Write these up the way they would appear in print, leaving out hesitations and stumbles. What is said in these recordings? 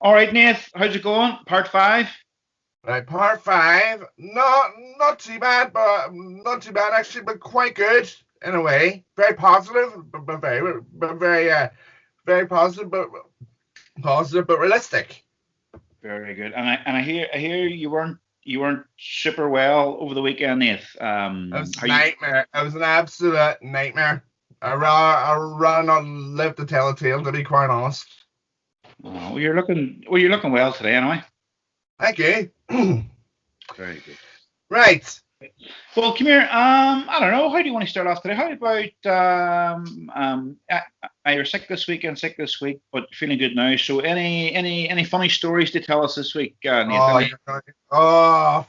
All right, Nath, how's it going? Part five. Right, part five. Not too bad, but not too bad actually, but quite good in a way. Very positive, very positive, but realistic. Very good. And I hear you weren't super well over the weekend, Nath. It was a How you? nightmare. It was an absolute nightmare. I rather not live to tell a tale, to be quite honest. Oh, you're looking well today, anyway. Thank you. Very good. Right. Well, come here. I don't know. How do you want to start off today? How about you're sick this weekend, sick this week, but feeling good now. So, any funny stories to tell us this week, Nath? Oh, you're gonna. Oh,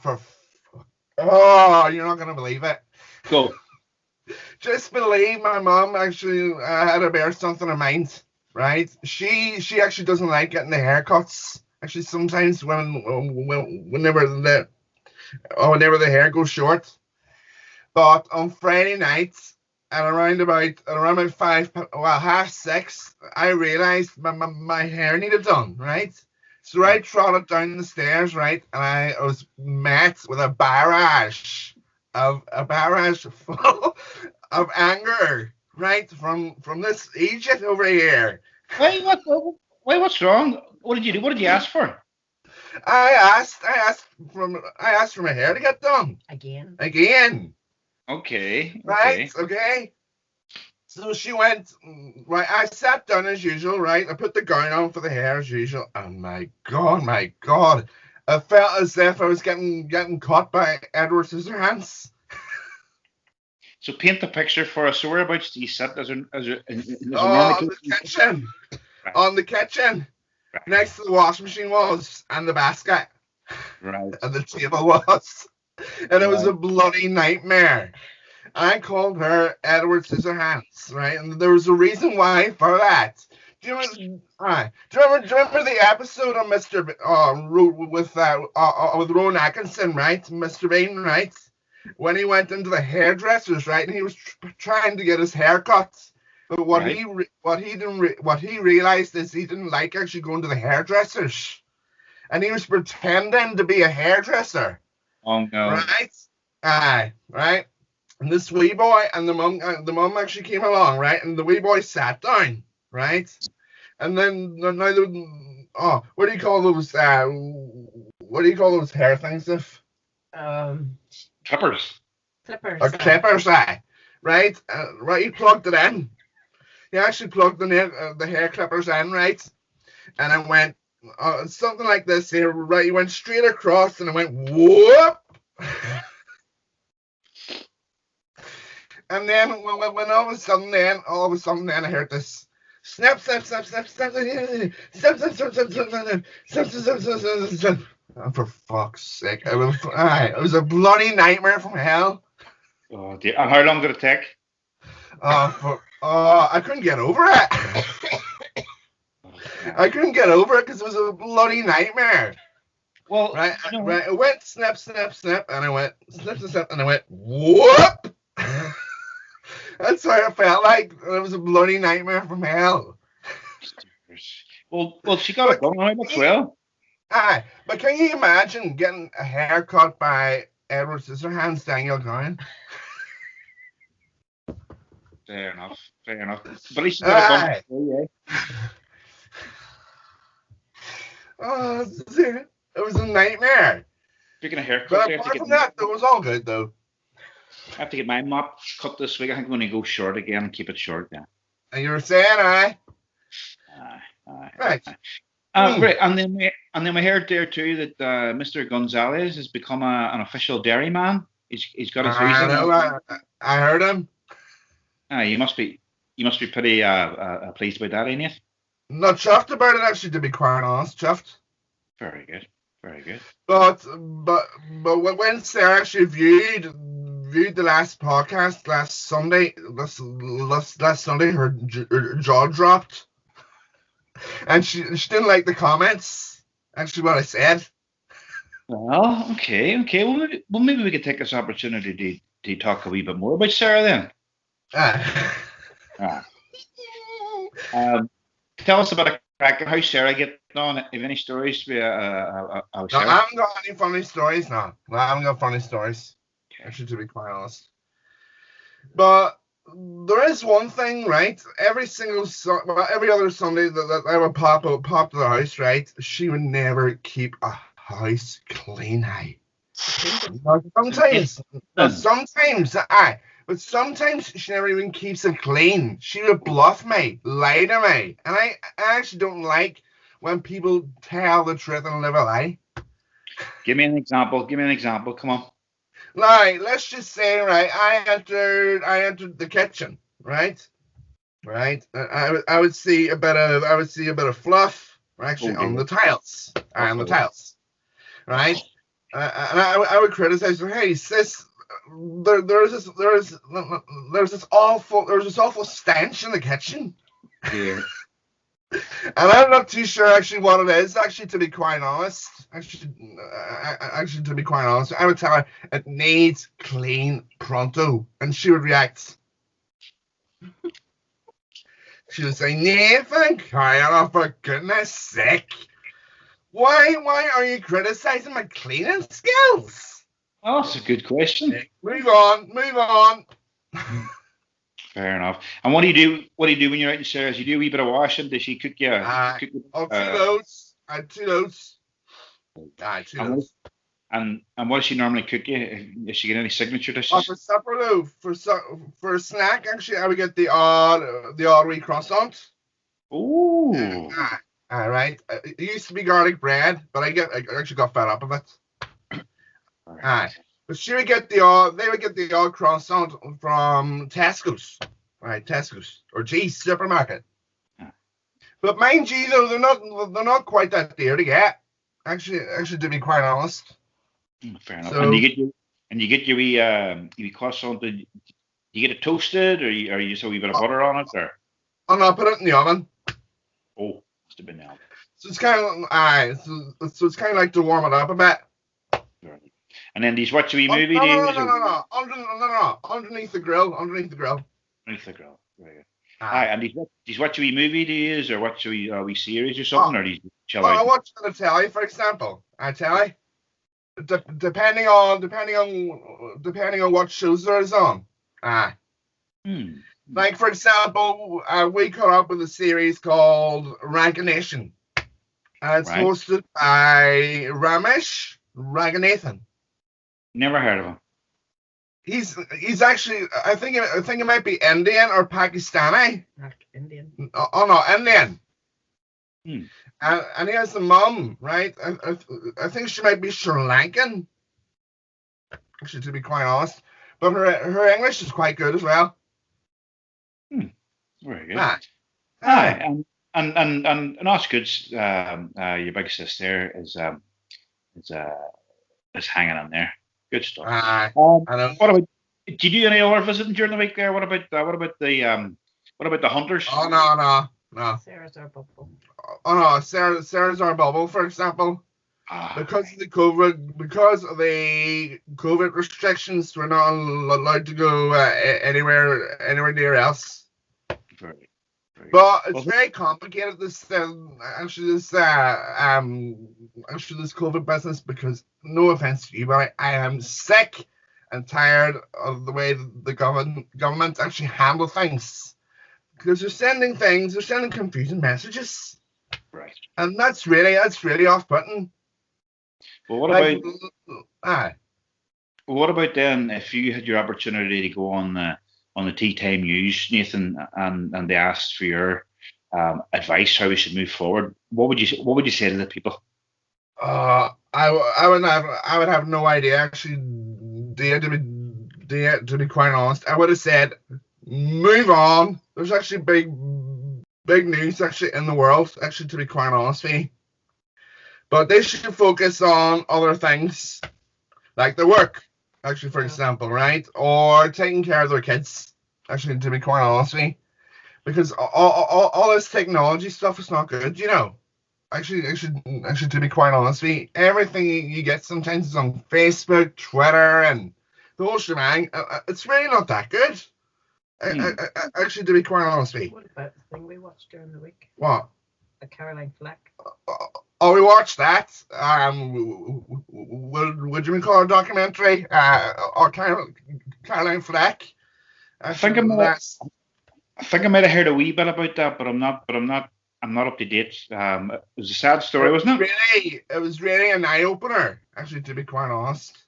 Oh, you're not gonna believe it. Go. Just believe my mom actually had a bear something in mind, right? She actually doesn't like getting the haircuts. Actually, sometimes whenever the hair goes short. But on Friday night at around about half six, I realized my hair needed done, right? So I Right. trotted down the stairs, right, and I was met with a barrage full of anger, right, from this Egypt over here. Why? Why? What's wrong? What did you do? What did you ask for? I asked for my hair to get done again, Okay. right? Okay. Okay. So she went, right. I sat down as usual, right? I put the gown on for the hair as usual. And my God, I felt as if I was getting caught by Edward Scissorhands. So paint the picture for us. So whereabouts do you sit? Is there normally Oh, close? Right. on the kitchen, Right. next to the washing machine was, and the basket, Right. and the table was, and it was a Right. bloody nightmare. I called her Edward Scissorhands, right? And there was a reason why for that. Do you remember? Do you remember the episode on Mr. With Rowan Atkinson, right? Mr. Bean, right? When he went into the hairdressers, right, and he was trying to get his hair cut. But Right. what he realized is he didn't like actually going to the hairdressers, and he was pretending to be a hairdresser, Oh no. right? Aye, right. And this wee boy and the mum actually came along, right? And the wee boy sat down, right? And then now what do you call those? What do you call those hair things? If Clippers. or clippers, right? Right, he plugged it in. He actually plugged the hair clippers in, right? And it went something like this here, right? He went straight across, and it went whoop. And then when all of a sudden, then I heard this snap, snap, snap, snap, snap, snap, snap, snap, snap, snap, snap, snap, snap. Oh, for fuck's sake! It was a bloody nightmare from hell. Oh dear. And how long did it take? I couldn't get over it. Oh, God. I couldn't get over it because it was a bloody nightmare. Well, Right, right. It went snap, snap, snap, and I went snap, snap, snap, and I went whoop. That's what I felt like. It was a bloody nightmare from hell. well, she got it But done. How much? Well, but can you imagine getting a haircut by Edward Scissorhands Daniel Cowan? fair enough. Fair enough. But at least she got it done. Aye. Yeah. Oh, it was a nightmare. Speaking of haircuts, But apart from that, it was all good though. I have to get my mop cut this week. I think I'm going to go short again and keep it short. Yeah. And you were saying, Aye. Aye. right? Hmm. Great. And then we heard there too that Mr. Gonzalez has become an official dairyman. He's got his I visa now. know. I heard him. You must be pretty pleased about that, ain't you? Not chuffed about it actually, to be quite honest. Chuffed. Very good. Very good. But when Sarah actually viewed the last podcast last Sunday, her jaw dropped, and she didn't like the comments. Actually, what I said. Well, okay, okay. Well, maybe we could take this opportunity to talk a wee bit more about Sarah then. Ah. Ah. Um, Tell us about a Cracking. How's Sarah getting on? Have any stories about No, I Sarah? haven't got any funny stories now. No, I haven't got funny stories. Actually, to be quite honest. But there is one thing, right? Every other Sunday that I would pop to the house, right? She would never keep a house clean. Now, but sometimes she never even keeps it clean. She would bluff me, lie to me, and I actually don't like when people tell the truth and live a lie. Give me an example. Give me an example. Come on. Like, let's just say, right, I entered the kitchen, right, right. I would see a bit of fluff, actually, Oh dear. on the tiles, on the Uh-oh. tiles, right. And I would criticize her. Hey, sis, there's this awful stench in the kitchen. Yeah. And I'm not too sure actually what it is. Actually, to be quite honest, to be quite honest, I would tell her it needs clean pronto, and she would react. She would say, "Nathan, Kyle, for goodness sake, why are you criticizing my cleaning skills?" Oh, that's a good question. Move on. Fair enough. And what do you do? What do you do when you're out in Sarah's? You do a wee bit of washing. Does she cook you? Cook you Two loads. I had 2 loads. Two and, loads. and what does she normally cook you? Does she get any signature dishes? For supper though, for a snack, actually, I would get the odd wee croissant. Ooh. All right. It used to be garlic bread, but I actually got fed up of it. Right. But they would get the odd croissant from Tesco's, right? Tesco's or supermarket. But mind you, though, they're not quite that dear to get. Actually, to be quite honest. Fair enough. So, and you get your wee croissant. Do you get it toasted, or you just a wee bit of butter on it, or? Oh no, put it in the oven. Oh, must have been the oven. So it's kind of so it's kind of like to warm it up a bit. And then these watch a wee movie. No. Underneath the grill. Underneath the grill. Very good. And these watch a wee movie do you use, or watch a wee series or something, or do you chill out? I watch the telly, for example. Telly. Depending on what shows there is on. Like, for example, we caught up with a series called Rankination. It's hosted by Ramesh Ranganathan. Never heard of him. He's actually, I think it might be Indian or Pakistani. Indian. Oh no, Indian. And he has a mum, right? I think she might be Sri Lankan. Actually, to be quite honest, but her English is quite good as well. Very good. And that's good. Your big sister is hanging in there. Good stuff. What about? Do you do any other visiting during the week there? What about the hunters? Oh no. Sarah's our bubble. Oh no, Sarah's our bubble, for example. Because of the COVID restrictions, we're not allowed to go anywhere near else. Very but it's very complicated this COVID business, because no offense to you, but I am sick and tired of the way the government actually handle things, because they're sending confusing messages, right? And that's really off-putting. Well, what about then if you had your opportunity to go on the Tea Time News, Nathan, and they asked for your advice how we should move forward? What would you say to the people? I would have no idea, actually. To be quite honest, I would have said move on. There's actually big news actually in the world, actually, to be quite honest with you. But they should focus on other things, like their work, actually, for example, right? Or taking care of their kids, actually, to be quite honest with you. Because all this technology stuff is not good, you know. Actually, to be quite honest with you, everything you get sometimes is on Facebook, Twitter, and the whole shebang. It's really not that good. Actually, to be quite honest with you. What about the thing we watched during the week? What? The Caroline Fleck. Oh, we watched that. Would you call it a documentary? Or Caroline Fleck. I think I think I might have heard a wee bit about that, but I'm not up to date. It was a sad story, wasn't it? It was really an eye opener. Actually, to be quite honest,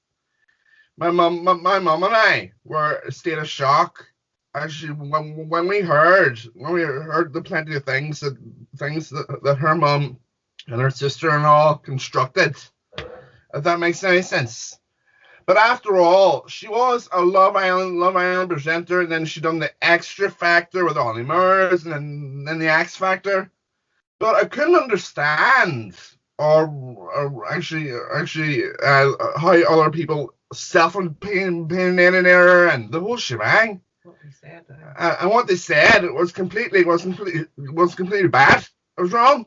my mum and I were in a state of shock. Actually, when we heard the plenty of things that her mum and her sister-in-law constructed, if that makes any sense. But after all, she was a Love Island presenter, and then she done the Extra Factor with Ollie Murs, and then the X Factor. But I couldn't understand, or actually, how other people self-opinionated her and the whole shebang. What they said. And what they said was completely bad. It was wrong.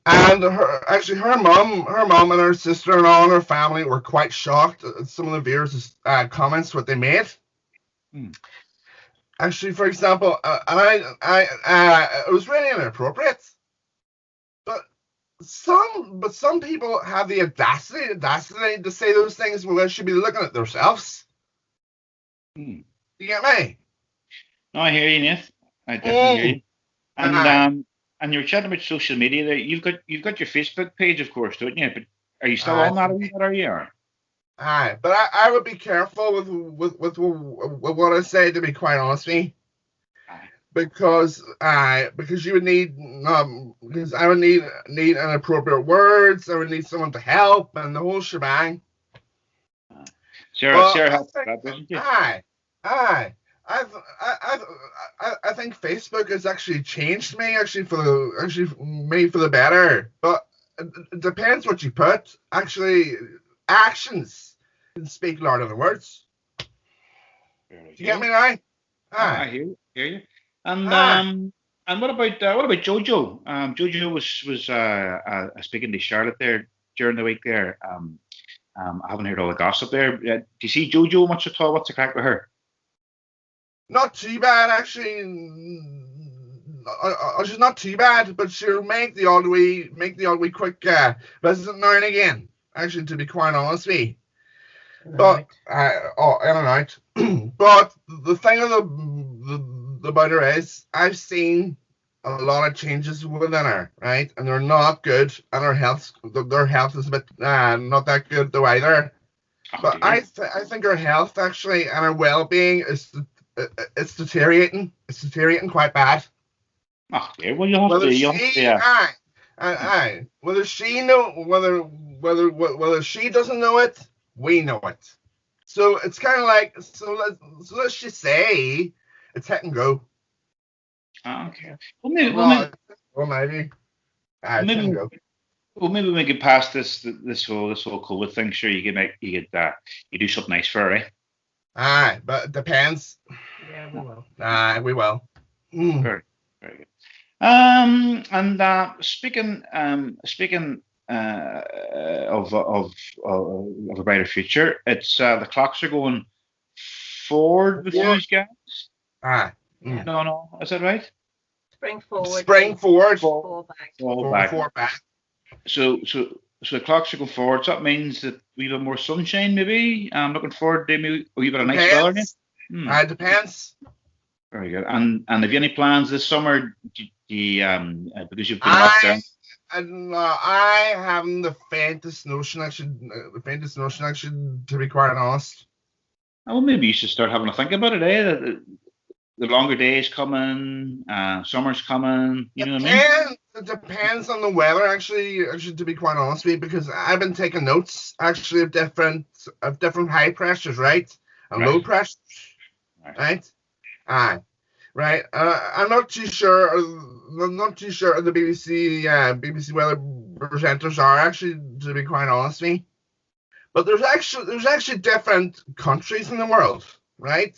And her mum and her sister-in-law and her family were quite shocked at some of the viewers' comments, what they made. Actually, for example, it was really inappropriate. But some people have the audacity to say those things when they should be looking at themselves. You get me? No, I hear you, Nath. I definitely hear you. And you were chatting about social media there. You've got your Facebook page, of course, don't you? But are you still on that? Are you? Aye, but I would be careful with what I say, to be quite honest with you. Because you would need because I would need inappropriate words. I would need someone to help and the whole shebang. Sarah helps that, doesn't she? Aye. I think Facebook has actually changed me for the better. But it depends what you put. Actually, actions can speak louder than words. Do you get me now? I hear you. And what about Jojo? Jojo was speaking to Charlotte there during the week there. I haven't heard all the gossip there. Do you see Jojo much at all? What's the crack with her? Not too bad, actually. She's not too bad, but she'll make the odd wee quick visit now and again. Actually, to be quite honest with you. But in and out. But the thing about her is, I've seen a lot of changes within her, right? And they're not good, and their health is a bit not that good though either. But I think her health actually and her well-being it's deteriorating. It's deteriorating quite bad. Okay, well you'll have to. Whether she doesn't know it, we know it. So it's kind of like let's just say it's hit and go. Okay. Maybe. Maybe we get past this whole COVID thing. Sure, you do something nice for her, eh? Aye, but it depends. Yeah, we will. Aye, we will. Very, very good. And speaking of a brighter future, it's the clocks are going forward with these guys. Aye. No, is that right? Spring forward. Fall back. So the clocks are going forward. So that means that we have more sunshine, maybe. I'm looking forward to maybe a wee bit of nice weather. It depends. Very good. And have you any plans this summer? Because you've been locked down? I haven't the faintest notion. Actually, to be quite honest. Well, maybe you should start having a think about it, eh? The longer days coming, summer's coming. You know what I mean? It depends on the weather, actually, to be quite honest with you, because I've been taking notes actually of different high pressures, right, and low pressures, right. Aye, right. I'm not too sure. The BBC weather presenters are actually, to be quite honest with you, but there's actually different countries in the world, right?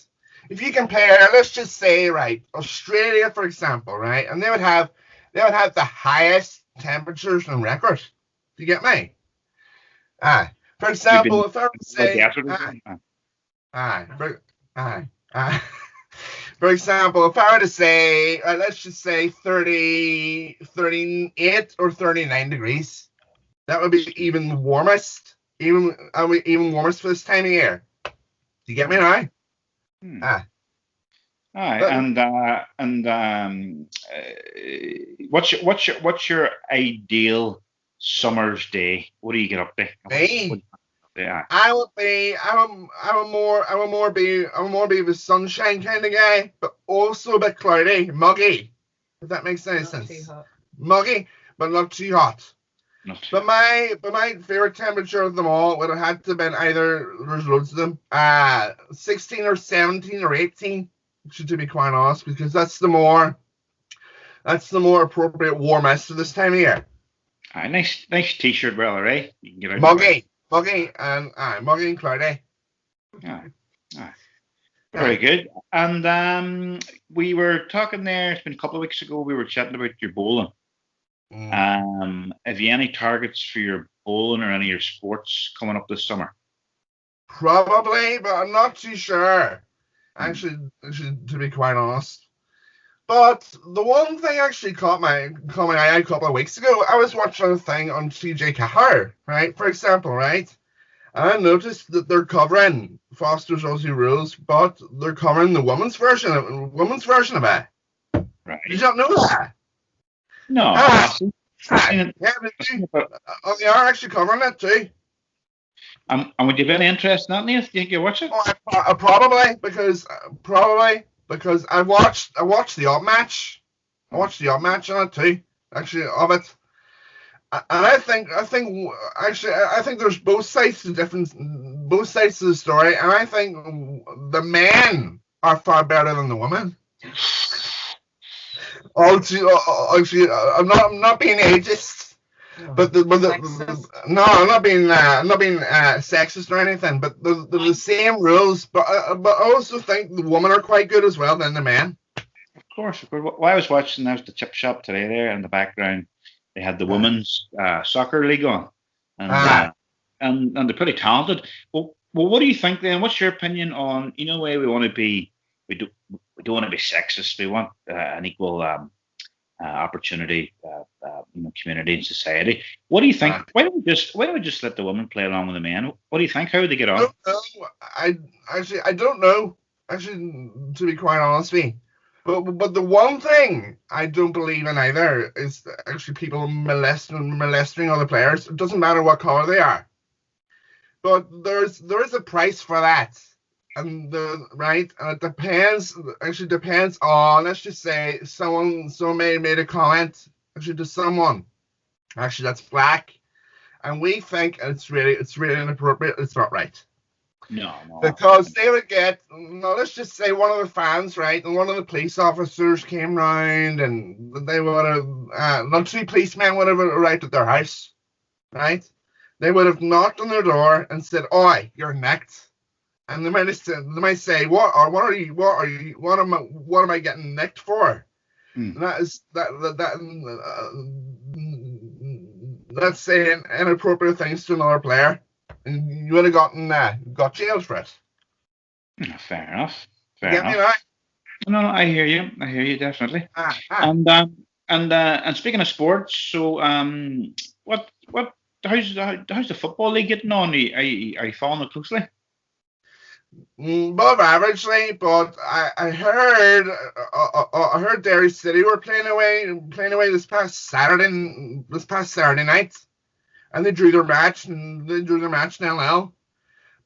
If you compare, let's just say, right, Australia, for example, right, and they would have the highest temperatures on record. Do you get me? For example, if I were to say, For example, if I were to say, let's just say 30, 38 or 39 degrees, that would be even warmest, even warmest for this time of year. Do you get me now? Hmm. Ah, Aye, but what's your ideal summer's day? What do you get up to? me, Yeah. I would more be the sunshine kind of guy, but also a bit cloudy, muggy. If that makes any Not too sense. hot. Muggy, but not too hot. Not too. But my favorite temperature of them all would have had to have been either, there's loads of them, 16 or 17 or 18, to be quite honest, because that's the more appropriate warmest for this time of year. Aye, nice t-shirt weather, eh? You can get out and about. Muggy and cloudy. Aye, aye. Very Aye. good. And we were talking there. It's been a couple of weeks ago. We were chatting about your bowling. Have you any targets for your bowling or any of your sports coming up this summer? Probably, but I'm not too sure. Actually, to be quite honest. But the one thing actually caught my eye a couple of weeks ago. I was watching a thing on TJ Cahar, right? For example, right? And I noticed that they're covering Foster's Aussie Rules, but they're covering the women's version of it. Right. Did you not know that? No, Ah, I've seen it. yeah, they are actually covering it too. And would you have any interest in that, Neil? Do you think you watch it? Oh, probably because I watched the odd match. I watched the odd match on it too, actually, of it. And I think there's both sides to the story, and I think the men are far better than the women. Actually, I'm not being ageist, but I'm not being sexist or anything. But they're the same rules, but I also think the women are quite good as well than the men. Of course. While I was watching, there was the chip shop today there in the background. They had the women's soccer league on, and they're pretty talented. Well, what do you think then? What's your opinion on, the way we want to be? We don't want to be sexist. We want an equal opportunity, community and society. What do you think? Why don't we just let the women play along with the men? What do you think? How would they get on? I don't know. Actually, to be quite honest with you. But the one thing I don't believe in either is actually people molesting other players. It doesn't matter what color they are. But there is a price for that. And it depends on, let's just say someone made a comment actually to someone actually that's black, and we think it's really inappropriate. It's not right. No. Because they would get, let's just say one of the fans, right, and one of the police officers came round, and they would have, three policemen would have arrived at their house, right? They would have knocked on their door and said, "Oi, you're necked," and they might say, "What am I getting necked for?" And that's saying inappropriate things to another player. And you would have got jailed for it. Fair enough. Get me right? No, I hear you definitely. And speaking of sports, so how's the football league getting on? Are you following it closely? Above averagely, but I heard Derry City were playing away this past Saturday night. And they drew their match in LL.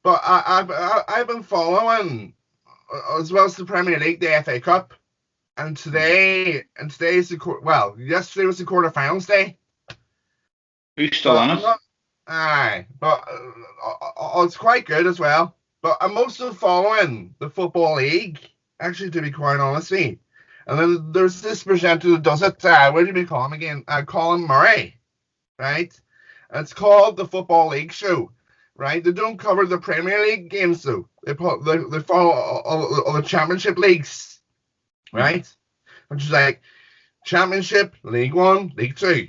But I've been following, as well as the Premier League, the FA Cup, and yesterday was the quarterfinals day. Who's still on it? Aye, but it's quite good as well. But I'm mostly following the Football League, actually, to be quite honest with you. And then there's this presenter that does it. What do you call him again? Colin Murray, right? It's called the Football League Show, right? They don't cover the Premier League games, though. They follow all the Championship leagues, right? Which is like Championship, League One, League Two.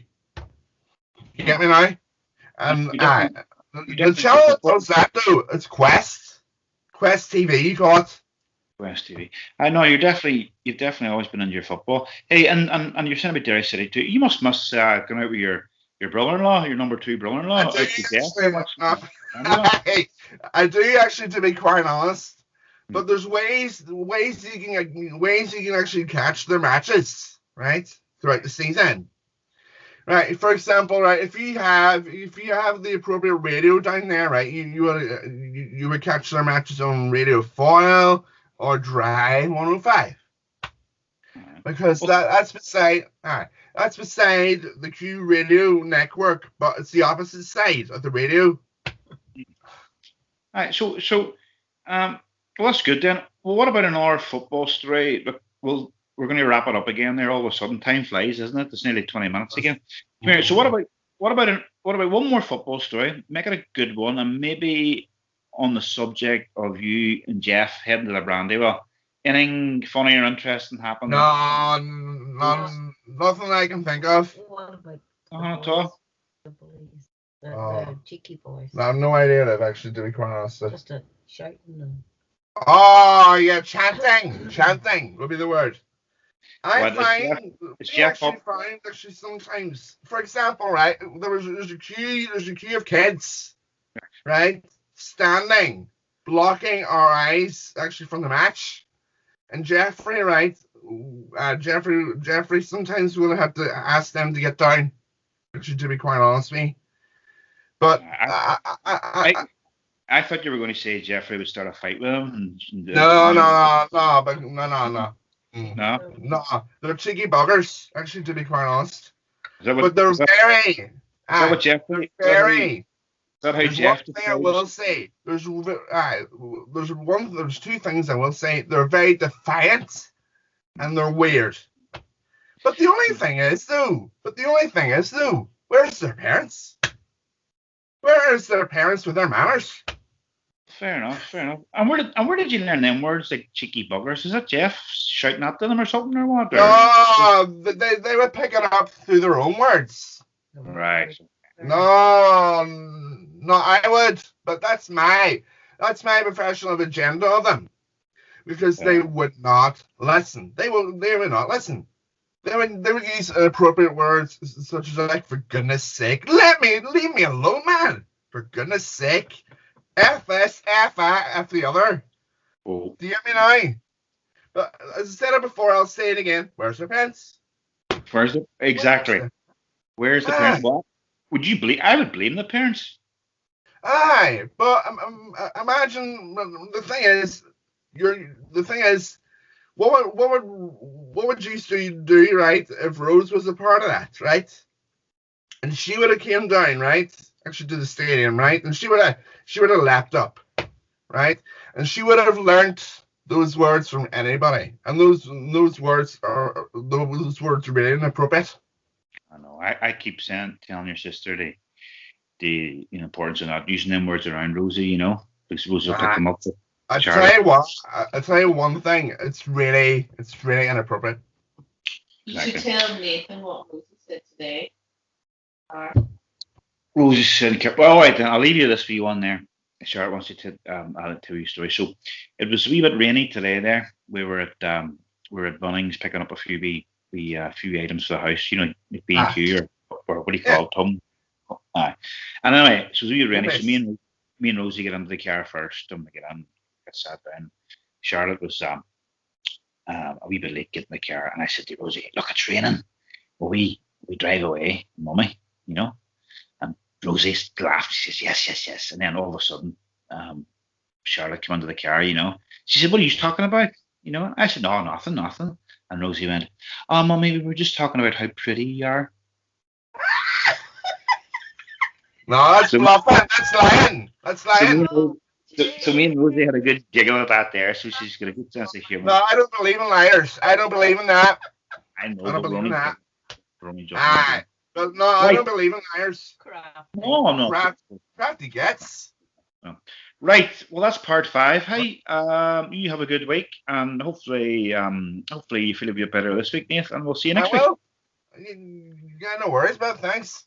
You get me now? And the channel that does that, though, it's Quest TV, you call it. West TV. I know you've definitely always been into your football. Hey, and you're saying about Derry City too. You must gone out with your brother-in-law, your number two I brother-in-law, do out to Jeff actually. and watching that. I do actually, to be quite honest. Hmm. But there's ways you can actually catch their matches, right, throughout the season. Right. For example, right, if you have the appropriate radio down there, right, you would catch their matches on Radio Foil or Dry 105. Because Well, that's beside the Q radio network, but it's the opposite side of the radio. all right, um, well, that's good then. Well, what about another football story? Look, we're going to wrap it up again there. All of a sudden, time flies, isn't it? It's nearly 20 minutes again. Come here. So, what about one more football story? Make it a good one, and maybe on the subject of you and Jeff heading to the Brandywell. Anything funny or interesting happened? No, Yes. nothing I can think of. What about the At boys? all? The bullies. Oh. The cheeky boys. I have no idea that actually, to be quite honest. Just a shouting and Oh yeah, chanting would be the word. I What find is we Jeff actually up? find actually sometimes, for example, right, there's a queue of kids, right, standing, blocking our eyes actually from the match. And Jeffrey, right, Jeffrey sometimes will have to ask them to get down, actually, to be quite honest with me. But I thought you were going to say Jeffrey would start a fight with him. no, but No? no, they're cheeky buggers, actually, to be quite honest. Is that But they're very, is that what Jeffrey? Is very. that how There's Jeff one thing I will say. There's two things I will say. They're very defiant and they're weird. But the only thing is though, where's their parents? Where is their parents with their manners? Fair enough. And where did you learn them words like cheeky buggers? Is that Jeff shouting at them or something or what? No, they would pick it up through their own words. Right. No, I would, but that's my professional agenda of them, because they would not listen. They would not listen. They would use inappropriate words such as like, for goodness sake, leave me alone, man. For goodness sake, F this, F I, F the other. Oh. Do you hear me now? But as I said it before, I'll say it again. Where's their parents? Exactly. Where's the parents? What? Would you blame? I would blame the parents. Aye, but imagine the thing is, what would you do, right, if Rose was a part of that, right? And she would have came down, right, actually to the stadium, right, and she would have lapped up, right, and she would have learnt those words from anybody, and those words are really inappropriate. I know. I keep telling your sister the importance of not using them words around Rosie, because Rosie will pick them up. I tell you one thing. It's really inappropriate. You should tell Nathan what Rosie said today. Rosie said, well, all right, then I'll leave you this wee one there. Charlotte wants you to add it to your story. So it was a wee bit rainy today there. We were at Bunnings picking up a few few items for the house, like B&Q or what do you call it, Tom. And anyway, so it was a wee bit rainy. So me and Rosie get into the car first, and we get sat down. Charlotte was a wee bit late getting the car, and I said to Rosie, "Look, it's raining. Well, we drive away, Mummy, And Rosie laughed. She says, yes. And then all of a sudden, Charlotte came into the car, She said, "What are you talking about?" I said, "No, nothing. And Rosie went, "Oh, Mummy, we were just talking about how pretty you are." No, that's bluffing. That's lying. So me and Rosie had a good giggle at that there, so she's got a good sense of humor. No, I don't believe in liars. I don't believe in that. I know. I don't believe in that. Aye. But no, I don't believe in liars. No, I'm not. Crafty gets. No. Right. Well, that's part 5. Hey, you have a good week, and hopefully you feel a bit better this week, Nath, and we'll see you next week. You got no worries about it. Thanks.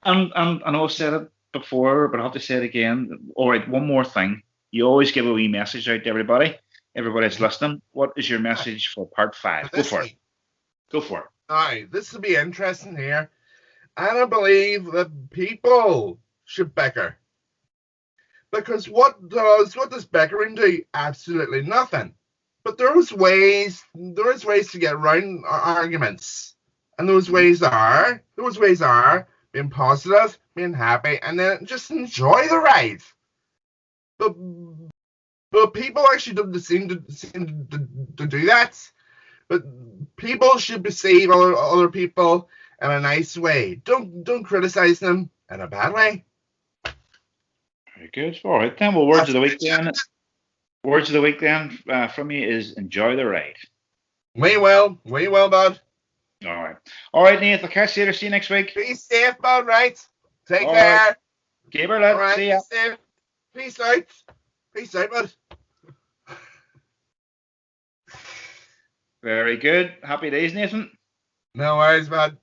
And I know I said it before, but I have to say it again. All right, one more thing. You always give a wee message out to everybody. everybody that's listening, what is your message for part 5? Go This for it. week. Go for it. Aye, this will be interesting here. And I believe that people should bicker. Because what does bickering do? Absolutely nothing. But there's ways to get around arguments. And those ways are being positive, being happy, and then just enjoy the ride. But people actually don't seem to do that. But people should perceive other people in a nice way. Don't criticize them in a bad way. Very good. All right then. Well, words of the week then. Words of the week then from you is enjoy the ride. We will, bud. All right, Nate. I'll catch you later. See you next week. Be safe, bud. Right. Take All care. right. Keep her, lad. All right. See ya. Be safe. Peace out. Peace out, bud. Very good. Happy days, Nathan. No worries, bud.